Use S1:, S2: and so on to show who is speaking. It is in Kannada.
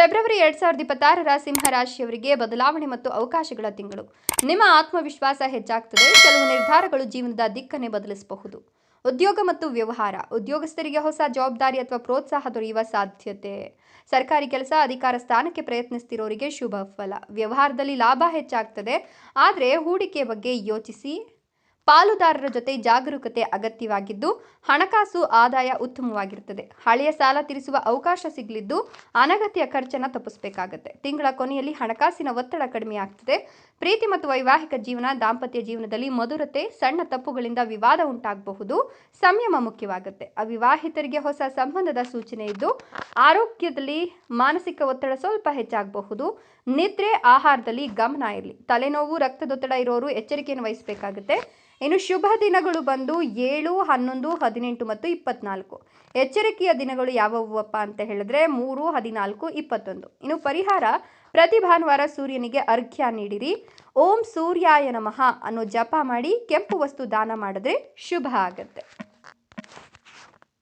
S1: ಫೆಬ್ರವರಿ 2026ರ ಸಿಂಹ ರಾಶಿಯವರಿಗೆ ಬದಲಾವಣೆ ಮತ್ತು ಅವಕಾಶಗಳ ತಿಂಗಳು. ನಿಮ್ಮ ಆತ್ಮವಿಶ್ವಾಸ ಹೆಚ್ಚಾಗ್ತದೆ. ಕೆಲವು ನಿರ್ಧಾರಗಳು ಜೀವನದ ದಿಕ್ಕನ್ನೇ ಬದಲಿಸಬಹುದು. ಉದ್ಯೋಗ ಮತ್ತು ವ್ಯವಹಾರ. ಉದ್ಯೋಗಸ್ಥರಿಗೆ ಹೊಸ ಜವಾಬ್ದಾರಿ ಅಥವಾ ಪ್ರೋತ್ಸಾಹ ದೊರೆಯುವ ಸಾಧ್ಯತೆ. ಸರ್ಕಾರಿ ಕೆಲಸ, ಅಧಿಕಾರ ಸ್ಥಾನಕ್ಕೆ ಪ್ರಯತ್ನಿಸ್ತಿರೋರಿಗೆ ಶುಭ ಫಲ. ವ್ಯವಹಾರದಲ್ಲಿ ಲಾಭ ಹೆಚ್ಚಾಗ್ತದೆ, ಆದರೆ ಹೂಡಿಕೆ ಬಗ್ಗೆ ಯೋಚಿಸಿ. ಪಾಲುದಾರರ ಜೊತೆ ಜಾಗರೂಕತೆ ಅಗತ್ಯವಾಗಿದ್ದು, ಹಣಕಾಸು ಆದಾಯ ಉತ್ತಮವಾಗಿರುತ್ತದೆ. ಹಳೆಯ ಸಾಲ ತೀರಿಸುವ ಅವಕಾಶ ಸಿಗಲಿದ್ದು, ಅನಗತ್ಯ ಖರ್ಚನ್ನು ತಪ್ಪಿಸಬೇಕಾಗುತ್ತೆ. ತಿಂಗಳ ಕೊನೆಯಲ್ಲಿ ಹಣಕಾಸಿನ ಒತ್ತಡ ಕಡಿಮೆಯಾಗ್ತದೆ. ಪ್ರೀತಿ ಮತ್ತು ವೈವಾಹಿಕ ಜೀವನ. ದಾಂಪತ್ಯ ಜೀವನದಲ್ಲಿ ಮಧುರತೆ. ಸಣ್ಣ ತಪ್ಪುಗಳಿಂದ ವಿವಾದ ಉಂಟಾಗಬಹುದು. ಸಂಯಮ ಮುಖ್ಯವಾಗುತ್ತೆ. ಅವಿವಾಹಿತರಿಗೆ ಹೊಸ ಸಂಬಂಧದ ಸೂಚನೆ ಇದ್ದು, ಆರೋಗ್ಯದಲ್ಲಿ ಮಾನಸಿಕ ಒತ್ತಡ ಸ್ವಲ್ಪ ಹೆಚ್ಚಾಗಬಹುದು. ನಿದ್ರೆ, ಆಹಾರದಲ್ಲಿ ಗಮನ ಇರಲಿ. ತಲೆನೋವು, ರಕ್ತದೊತ್ತಡ ಇರೋರು ಎಚ್ಚರಿಕೆಯನ್ನು ವಹಿಸಬೇಕಾಗುತ್ತೆ. ಇನ್ನು ಶುಭ ದಿನಗಳು ಬಂದು 7, 11, 18 ಮತ್ತು 24. ಎಚ್ಚರಿಕೆಯ ದಿನಗಳು ಯಾವುವಪ್ಪ ಅಂತ ಹೇಳಿದ್ರೆ 3, 14, 21. ಇನ್ನು ಪರಿಹಾರ: ಪ್ರತಿ ಭಾನುವಾರ ಸೂರ್ಯನಿಗೆ ಅರ್ಘ್ಯ ನೀಡಿರಿ. ಓಂ ಸೂರ್ಯಾಯ ನಮಃ ಅನ್ನೋ ಜಪ ಮಾಡಿ ಕೆಂಪು ವಸ್ತು ದಾನ ಮಾಡಿದ್ರೆ ಶುಭ ಆಗುತ್ತೆ.